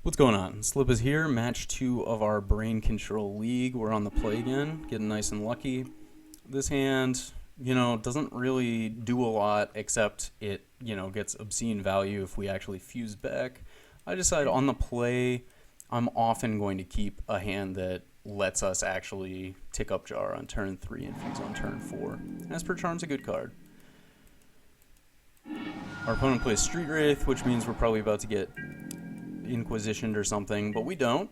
What's going on? Slip is here, match 2 of our Brain Control League. We're on the play again, getting nice and lucky. This hand, doesn't really do a lot except it, gets obscene value if we actually fuse back. I decide on the play, I'm often going to keep a hand that lets us actually tick up Jar on turn 3 and fuse on turn 4. Esper Charm's a good card. Our opponent plays Street Wraith, which means we're probably about to get Inquisitioned or something, but we don't.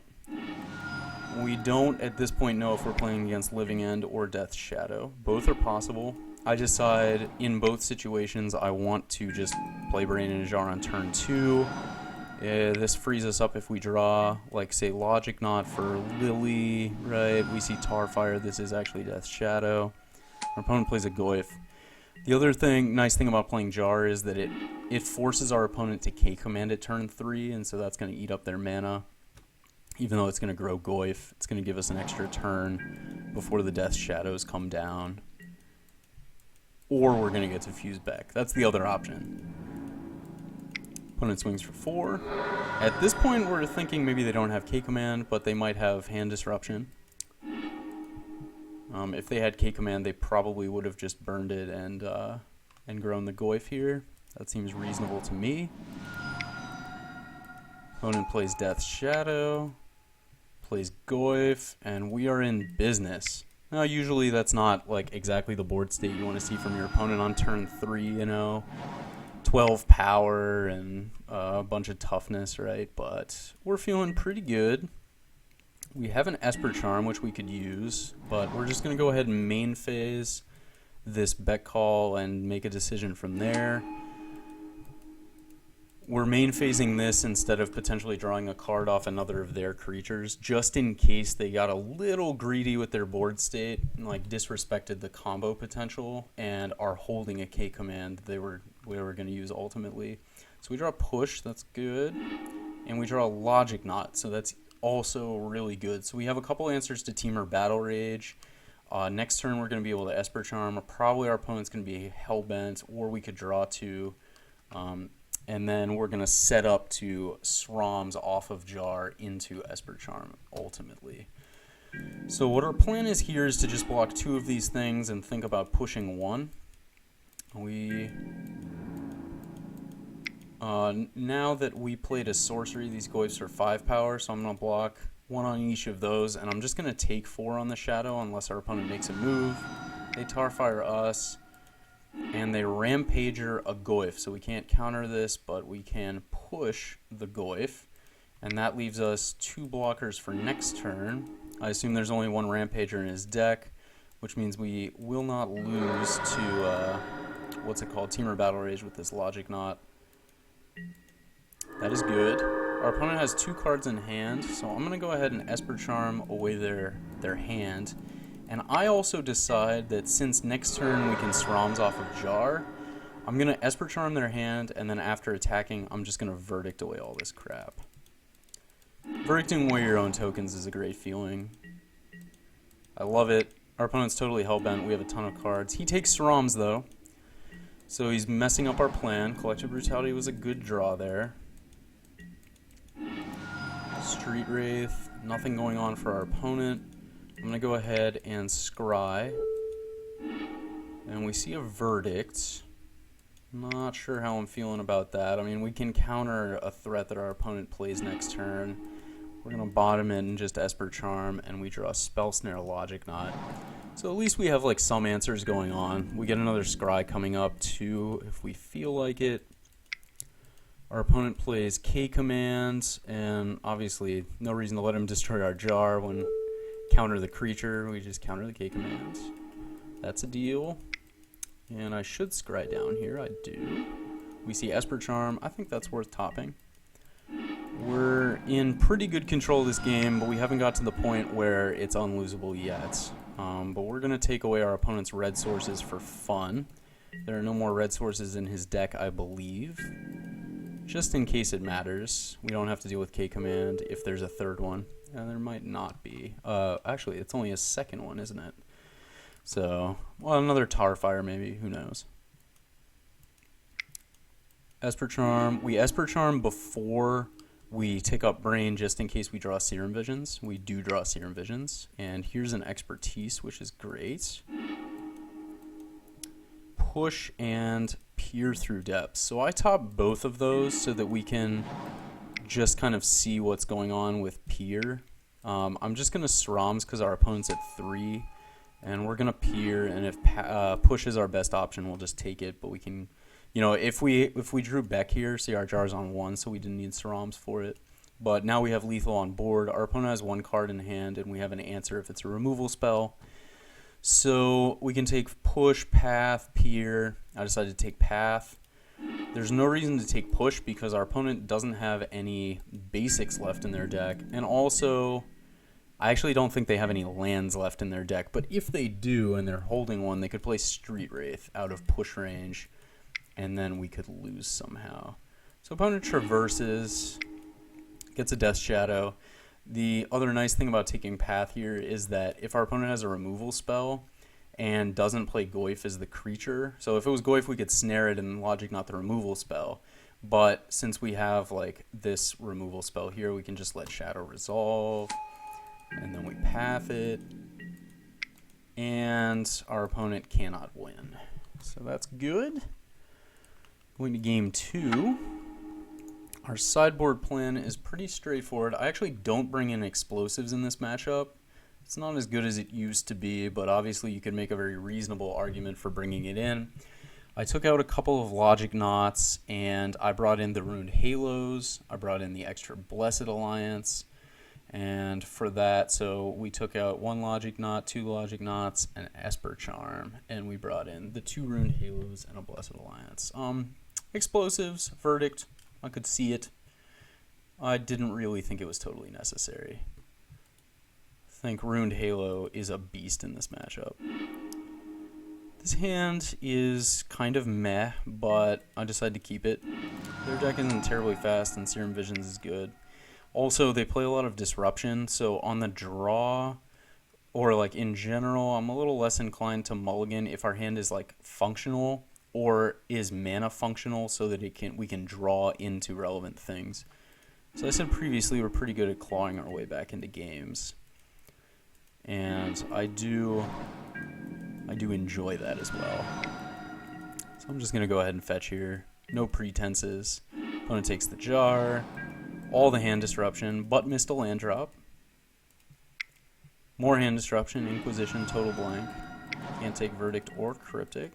We don't at this point know if we're playing against Living End or Death's Shadow. Both are possible. I decide in both situations I want to just play Brain and Jar on turn 2. This frees us up if we draw, like, say, Logic Knot for Lily, right? We see Tarfire. This is actually Death's Shadow. Our opponent plays a Goyf. The other nice thing about playing Jar is that it forces our opponent to K-command at turn 3, and so that's going to eat up their mana. Even though it's going to grow Goyf, it's going to give us an extra turn before the Death Shadows come down. Or we're going to get to fuse back. That's the other option. Opponent swings for 4. At this point, we're thinking maybe they don't have K-command, but they might have hand disruption. If they had K-command, they probably would have just burned it and grown the Goyf here. That seems reasonable to me. Opponent plays Death's Shadow, plays Goyf, and we are in business. Now, usually that's not like exactly the board state you want to see from your opponent on turn 3, 12 power and a bunch of toughness, right? But we're feeling pretty good. We have an Esper Charm, which we could use, but we're just going to go ahead and main phase this bet call and make a decision from there. We're main phasing this instead of potentially drawing a card off another of their creatures, just in case they got a little greedy with their board state and like disrespected the combo potential and are holding a K command we were going to use ultimately. So we draw Push, that's good, and we draw Logic Knot, so that's also really good. So we have a couple answers to Temur Battle Rage. Next turn we're going to be able to Esper Charm. Probably our opponent's going to be Hellbent, or we could draw 2. And then we're going to set up to Srams off of Jar into Esper Charm ultimately. So what our plan is here is to just block 2 of these things and think about pushing 1. Now that we played a sorcery, these Goyfs are 5 power, so I'm going to block 1 on each of those, and I'm just going to take 4 on the Shadow unless our opponent makes a move. They Tarfire us, and they Rampager a Goyf, so we can't counter this, but we can push the Goyf, and that leaves us 2 blockers for next turn. I assume there's only 1 Rampager in his deck, which means we will not lose to, Temur Battle Rage with this Logic Knot. That is good. Our opponent has 2 cards in hand, so I'm going to go ahead and Esper Charm away their hand. And I also decide that since next turn we can Srams off of Jar, I'm going to Esper Charm their hand, and then after attacking, I'm just going to Verdict away all this crap. Verdicting away your own tokens is a great feeling. I love it. Our opponent's totally Hellbent. We have a ton of cards. He takes Srams, though. So he's messing up our plan. Collective Brutality was a good draw there. Street Wraith, nothing going on for our opponent. I'm going to go ahead and scry. And we see a Verdict. Not sure how I'm feeling about that. I mean, we can counter a threat that our opponent plays next turn. We're going to bottom it and just Esper Charm, and we draw Spell Snare Logic Knot. So at least we have like some answers going on. We get another scry coming up too if we feel like it. Our opponent plays K commands, and obviously no reason to let him destroy our Jar when counter the creature. We just counter the K commands. That's a deal. And I should scry down here. I do. We see Esper Charm. I think that's worth topping. We're in pretty good control of this game, but we haven't got to the point where it's unlosable yet. But we're going to take away our opponent's red sources for fun. There are no more red sources in his deck, I believe. Just in case it matters. We don't have to deal with K-Command if there's a third one. And there might not be. Actually, it's only a second one, isn't it? So, well, another Tarfire maybe. Who knows? Esper Charm. We Esper Charm before we take up Brain just in case we draw Serum Visions. We do draw Serum Visions. And here's an Expertise, which is great. Push and Peer through Depths. So I top both of those so that we can just kind of see what's going on with Peer. I'm just going to Srams because our opponent's at 3. And we're going to Peer, and if Push is our best option, we'll just take it. But we can... if we drew Beck here, see our jar's on 1, so we didn't need Srams for it. But now we have lethal on board. Our opponent has 1 card in hand, and we have an answer if it's a removal spell. So we can take Push, Path, Peer. I decided to take Path. There's no reason to take Push because our opponent doesn't have any basics left in their deck. And also, I actually don't think they have any lands left in their deck. But if they do and they're holding one, they could play Street Wraith out of push range. And then we could lose somehow. So opponent traverses, gets a Death Shadow. The other nice thing about taking Path here is that if our opponent has a removal spell and doesn't play Goyf as the creature, so if it was Goyf we could snare it and logic not the removal spell. But since we have like this removal spell here, we can just let Shadow resolve, and then we Path it, and our opponent cannot win. So that's good. Going to game 2. Our sideboard plan is pretty straightforward. I actually don't bring in explosives in this matchup. It's not as good as it used to be, but obviously you could make a very reasonable argument for bringing it in. I took out a couple of Logic Knots, and I brought in the Ruined Halos. I brought in the extra Blessed Alliance, and for that, so we took out 1 Logic Knot, 2 Logic Knots, and Esper Charm, and we brought in the 2 Ruined Halos and a Blessed Alliance. Explosives, Verdict. I could see it. I didn't really think it was totally necessary. I think Ruined Halo is a beast in this matchup. This hand is kind of meh, but I decided to keep it. Their deck isn't terribly fast, and Serum Visions is good. Also, they play a lot of Disruption, so on the draw, or like in general, I'm a little less inclined to mulligan if our hand is like functional, or is mana functional so that we can draw into relevant things. So I said previously we're pretty good at clawing our way back into games. And I do enjoy that as well. So I'm just going to go ahead and fetch here. No pretenses. Opponent takes the jar. All the hand disruption, but missed a land drop. More hand disruption, Inquisition, total blank. Can't take Verdict or Cryptic.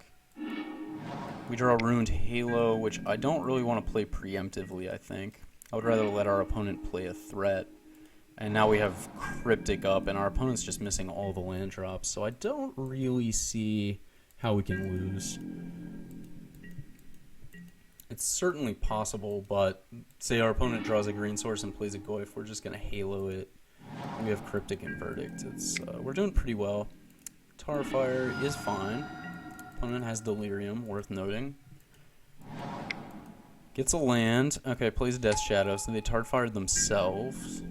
We draw Ruined Halo, which I don't really want to play preemptively, I think. I would rather let our opponent play a threat. And now we have Cryptic up, and our opponent's just missing all the land drops, so I don't really see how we can lose. It's certainly possible, but say our opponent draws a green source and plays a Goyf, we're just going to Halo it. We have Cryptic and Verdict. We're doing pretty well. Tarfire is fine. Opponent has Delirium, worth noting. Gets a land. Okay, plays a Death Shadow, so they Tarfired themselves.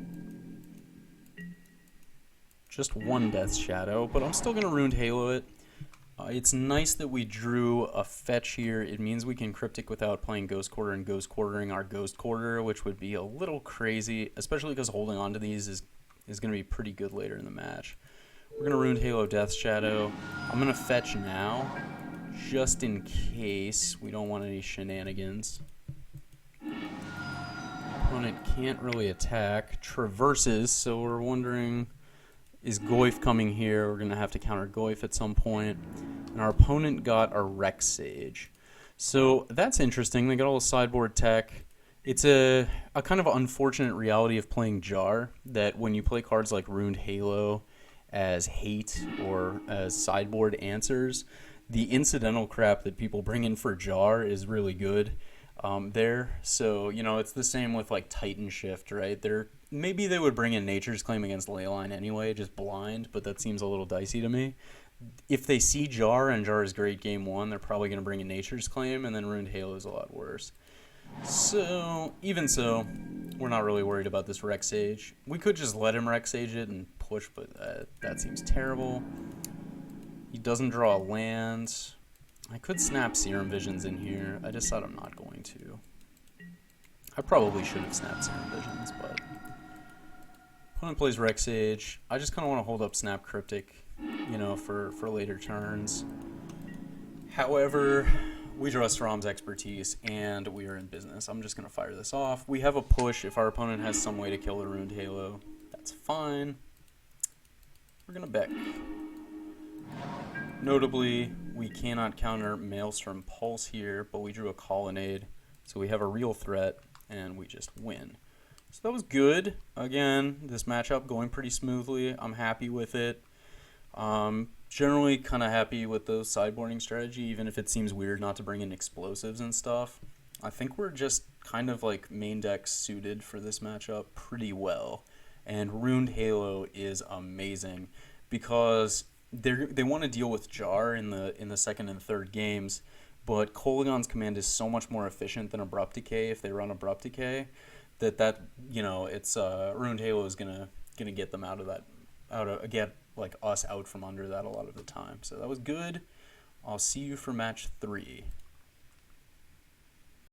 Just 1 Death Shadow, but I'm still going to Ruined Halo it. It's nice that we drew a fetch here. It means we can Cryptic without playing Ghost Quarter and Ghost Quartering our Ghost Quarter, which would be a little crazy, especially because holding on to these is going to be pretty good later in the match. We're going to Ruined Halo Death Shadow. I'm going to fetch now, just in case we don't want any shenanigans. Opponent can't really attack. Traverses, so we're wondering, is Goyf coming here? We're going to have to counter Goyf at some point. And our opponent got a Rex Sage. So that's interesting. They got all the sideboard tech. It's a kind of unfortunate reality of playing Jar, that when you play cards like Ruined Halo as hate or as sideboard answers, the incidental crap that people bring in for Jar is really good there. So, it's the same with like Titan Shift, right? Maybe they would bring in Nature's Claim against Leyline anyway, just blind, but that seems a little dicey to me. If they see Jar and Jar is great game 1, they're probably going to bring in Nature's Claim, and then Ruined Halo is a lot worse. So, even so, we're not really worried about this Rex Sage. We could just let him Rex Sage it and push, but that seems terrible. He doesn't draw a land. I could snap Serum Visions in here. I decide I'm not going to. I probably should have snapped Serum Visions, but opponent plays Rex Sage. I just kind of want to hold up Snap Cryptic, you know, for later turns. However, we draw Strom's Expertise, and we are in business. I'm just going to fire this off. We have a push. If our opponent has some way to kill the Ruined Halo, that's fine. We're going to Beck. Notably, we cannot counter Maelstrom Pulse here, but we drew a Colonnade, so we have a real threat, and we just win. So that was good. Again, this matchup going pretty smoothly. I'm happy with it. Generally kind of happy with the sideboarding strategy, even if it seems weird not to bring in explosives and stuff. I think we're just kind of like main deck suited for this matchup pretty well. And Ruined Halo is amazing because they want to deal with Jar in the second and third games, but Kolaghan's command is so much more efficient than Abrupt Decay if they run Abrupt Decay that you know, it's Ruined Halo is gonna get them get like us out from under that a lot of the time. So that was good. I'll see you for match 3.